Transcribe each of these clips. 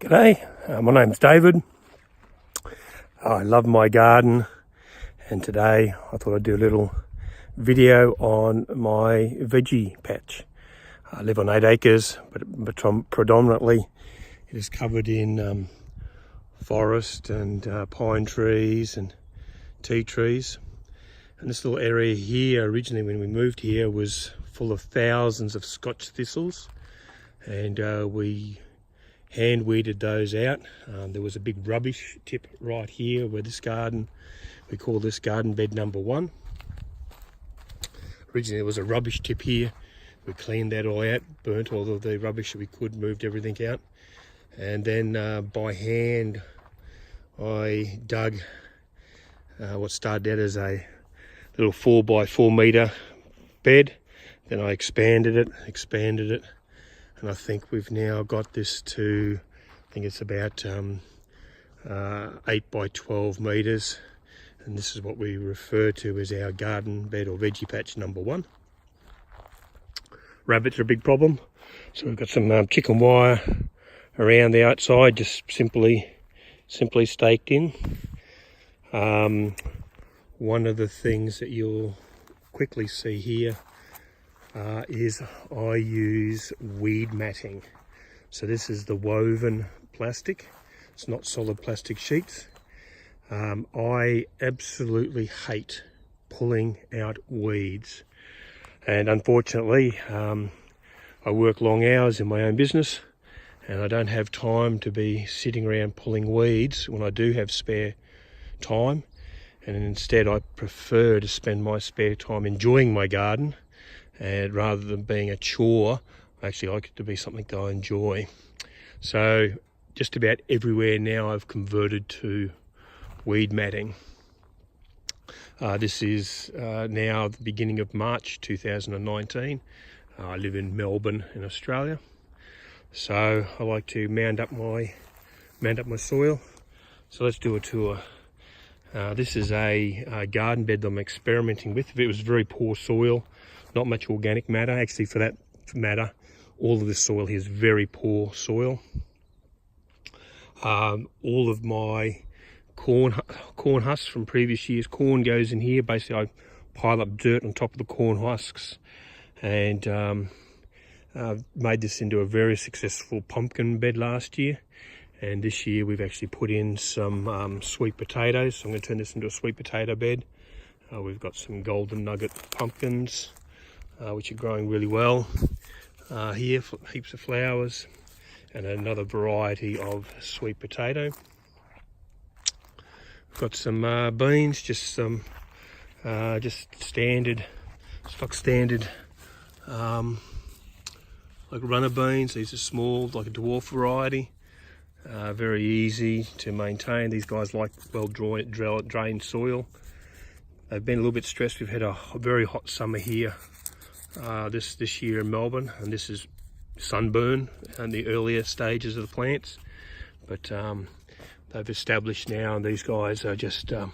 G'day, my name's David. I love my garden, and today I thought I'd do a little video on my veggie patch. I live on 8 acres, but predominantly it is covered in forest and pine trees and tea trees. And this little area here, originally when we moved here, was full of thousands of Scotch thistles, and we hand weeded those out. There was a big rubbish tip right here where this garden, we call this garden bed number 1. Originally there was a rubbish tip here. We cleaned that all out, burnt all of the rubbish that we could, moved everything out, and then by hand I dug what started out as a little 4x4 metre bed. Then I expanded it, and I think we've now got this to, I think it's about 8 by 12 metres, and this is what we refer to as our garden bed or veggie patch number 1. Rabbits are a big problem, so we've got some chicken wire around the outside, just simply staked in. One of the things that you'll quickly see here is I use weed matting. So this is the woven plastic. It's not solid plastic sheets. I absolutely hate pulling out weeds, and unfortunately I work long hours in my own business, and I don't have time to be sitting around pulling weeds when I do have spare time. And instead I prefer to spend my spare time enjoying my garden, and rather than being a chore, I actually like it to be something that I enjoy. So just about everywhere now I've converted to weed matting. This is now the beginning of March 2019. I live in Melbourne in Australia, so I like to mound up my soil. So let's do a tour. This is a garden bed that I'm experimenting with. It was very poor soil, not much organic matter. Actually, for that matter, all of this soil here is very poor soil. All of my corn husks from previous years, corn goes in here. Basically, I pile up dirt on top of the corn husks, and made this into a very successful pumpkin bed last year. And this year we've actually put in some sweet potatoes, so I'm going to turn this into a sweet potato bed. We've got some golden nugget pumpkins, which are growing really well. Here, heaps of flowers, and another variety of sweet potato. We've got some beans, just standard, stock standard, like runner beans. These are small, like a dwarf variety. Very easy to maintain. These guys like well drained soil. They've been a little bit stressed. We've had a very hot summer here this year in Melbourne, and this is sunburn and the earlier stages of the plants. But they've established now, and these guys are just got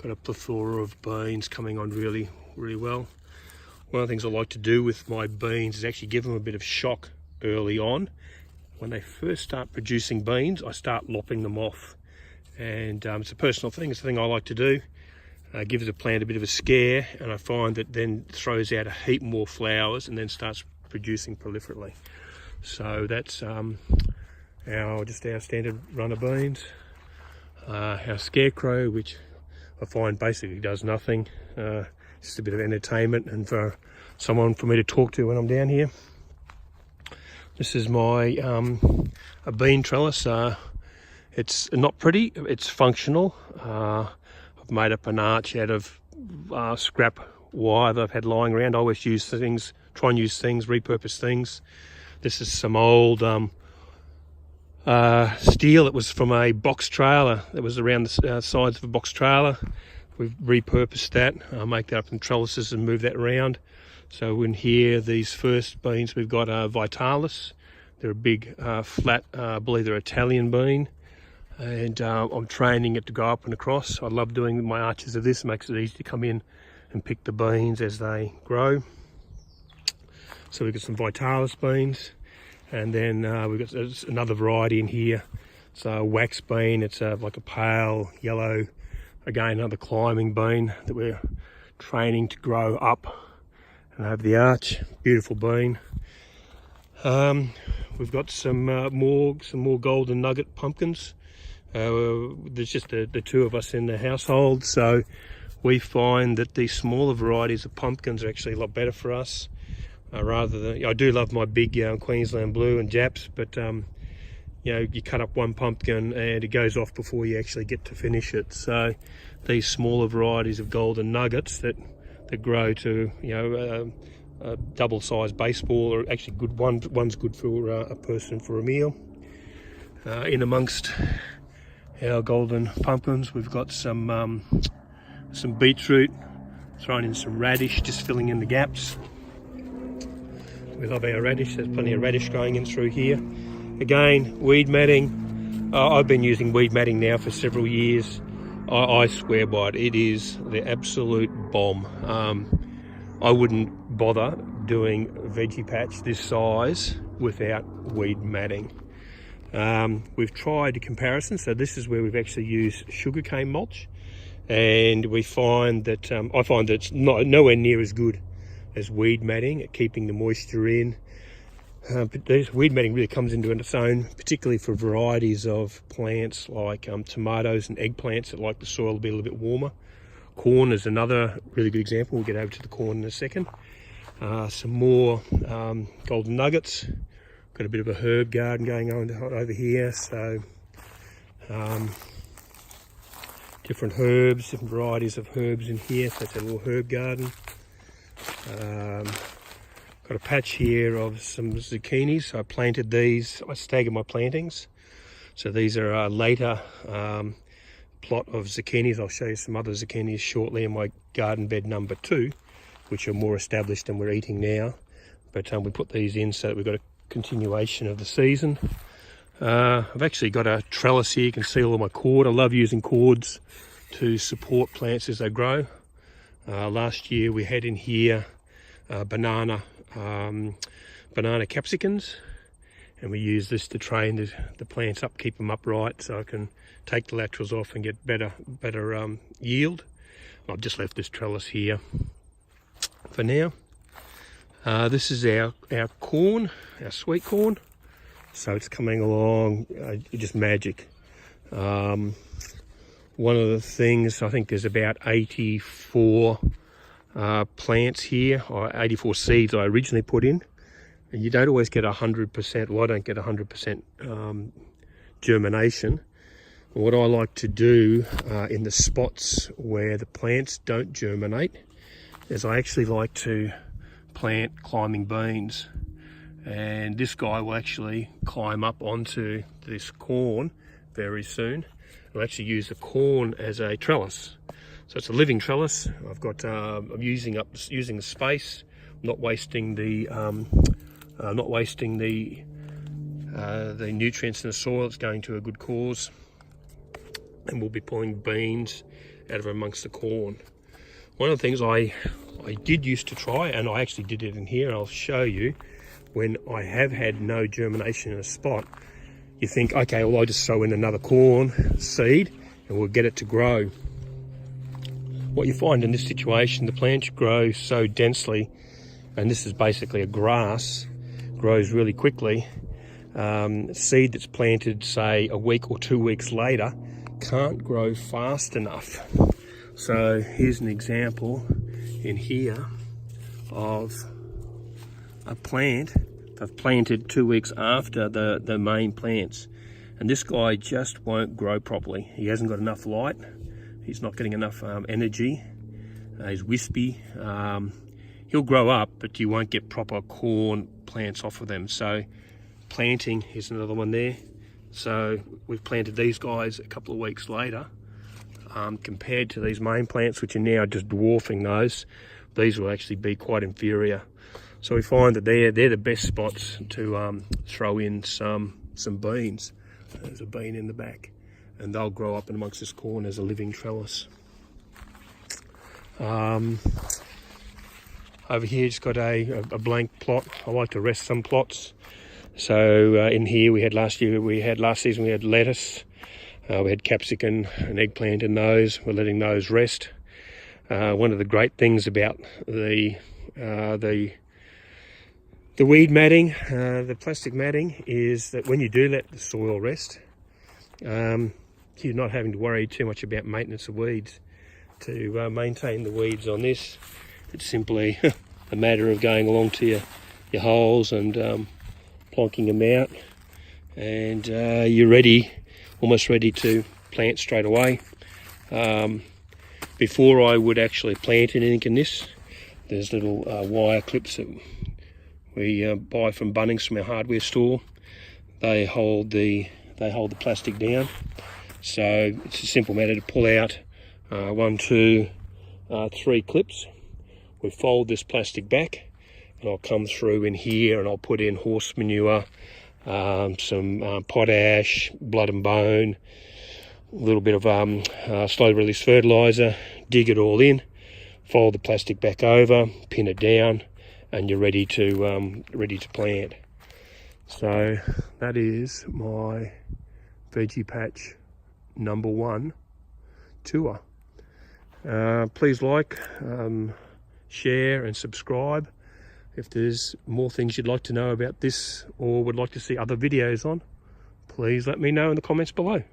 a plethora of beans coming on really well. One of the things I like to do with my beans is actually give them a bit of shock early on. When they first start producing beans, I start lopping them off, and it's a personal thing. It's the thing I like to do. Gives a plant a bit of a scare, and I find that then throws out a heap more flowers and then starts producing proliferately. So that's our standard runner beans. Our scarecrow, which I find basically does nothing. Just a bit of entertainment and for someone for me to talk to when I'm down here. This is my a bean trellis. It's not pretty, it's functional. I've made up an arch out of scrap wire that I've had lying around. I always use things, try and use things, repurpose things. This is some old steel. It was from a box trailer that was around the sides of a box trailer. We've repurposed that. I'll make that up in trellises and move that around. So in here, these first beans we've got Vitalis. They're a big, flat, I believe they're Italian bean. And I'm training it to go up and across. I love doing my arches of this. It makes it easy to come in and pick the beans as they grow. So we've got some Vitalis beans. And then we've got another variety in here. So wax bean, it's like a pale yellow, again another climbing bean that we're training to grow up and over the arch. Beautiful bean. We've got some more golden nugget pumpkins. There's just the two of us in the household, so we find that these smaller varieties of pumpkins are actually a lot better for us. Rather than, I do love my big Queensland Blue and Japs, but you know, you cut up one pumpkin and it goes off before you actually get to finish it. So these smaller varieties of golden nuggets that grow to, you know, a double-sized baseball are actually good. One's good for a person for a meal. In amongst our golden pumpkins, we've got some beetroot, thrown in some radish, just filling in the gaps. We love our radish. There's plenty of radish going in through here. Again, weed matting. I've been using weed matting now for several years. I swear by it. It is the absolute bomb. I wouldn't bother doing Veggie Patch this size without weed matting. We've tried a comparison. So this is where we've actually used sugarcane mulch, and we find that I find that it's nowhere near as good as weed matting at keeping the moisture in. But this weed matting really comes into its own, particularly for varieties of plants like tomatoes and eggplants that like the soil to be a little bit warmer. Corn is another really good example. We'll get over to the corn in a second. Some more golden nuggets. Got a bit of a herb garden going on over here, so different herbs, different varieties of herbs in here. So it's a little herb garden. Got a patch here of some zucchinis. So I planted these, I staggered my plantings. So these are a later plot of zucchinis. I'll show you some other zucchinis shortly in my garden bed number 2, which are more established and we're eating now. But we put these in so that we've got a continuation of the season. I've actually got a trellis here. You can see all of my cord. I love using cords to support plants as they grow. Last year we had in here banana capsicums, and we use this to train the plants up, keep them upright, so I can take the laterals off and get better yield. I've just left this trellis here for now. This is our corn, our sweet corn. So it's coming along, just magic. One of the things, I think there's about 84 plants here, or 84 seeds I originally put in. And you don't always get 100%, well I don't get 100% germination. What I like to do in the spots where the plants don't germinate is I actually like to plant climbing beans. And this guy will actually climb up onto this corn very soon. I'll actually use the corn as a trellis. So it's a living trellis. I've got I'm using the space, not wasting the nutrients in the soil. It's going to a good cause, and we'll be pulling beans out of amongst the corn. One of the things I did used to try, and I actually did it in here, and I'll show you, when I have had no germination in a spot, you think, okay, well, I'll just throw in another corn seed and we'll get it to grow. What you find in this situation, the plants grow so densely, and this is basically a grass, grows really quickly. Seed that's planted, say, a week or 2 weeks later can't grow fast enough. So here's an example in here of a plant I've planted 2 weeks after the main plants, and this guy just won't grow properly. He hasn't got enough light, he's not getting enough energy, he's wispy. He'll grow up, but you won't get proper corn plants off of them. So planting, here's another one there. So we've planted these guys a couple of weeks later. Compared to these main plants, which are now just dwarfing those, these will actually be quite inferior. So we find that they're the best spots to throw in some beans. There's a bean in the back, and they'll grow up in amongst this corn as a living trellis. Over here, just got a blank plot. I like to rest some plots. So in here we had last season we had lettuce, we had capsicum and eggplant in those. We're letting those rest. One of the great things about the weed matting, the plastic matting, is that when you do let the soil rest, you're not having to worry too much about maintenance of weeds. To maintain the weeds on this, it's simply a matter of going along to your holes and plonking them out, and you're ready, almost ready to plant straight away. Before I would actually plant anything in this, there's little wire clips that we buy from Bunnings from our hardware store. They hold the plastic down, so it's a simple matter to pull out 1, 2, 3 clips. We fold this plastic back, and I'll come through in here and I'll put in horse manure, some potash, blood and bone, a little bit of slow release fertilizer, dig it all in, fold the plastic back over, pin it down, and you're ready to plant. So that is my Veggie Patch #1 tour. Please like, share and subscribe. If there's more things you'd like to know about this or would like to see other videos on, please let me know in the comments below.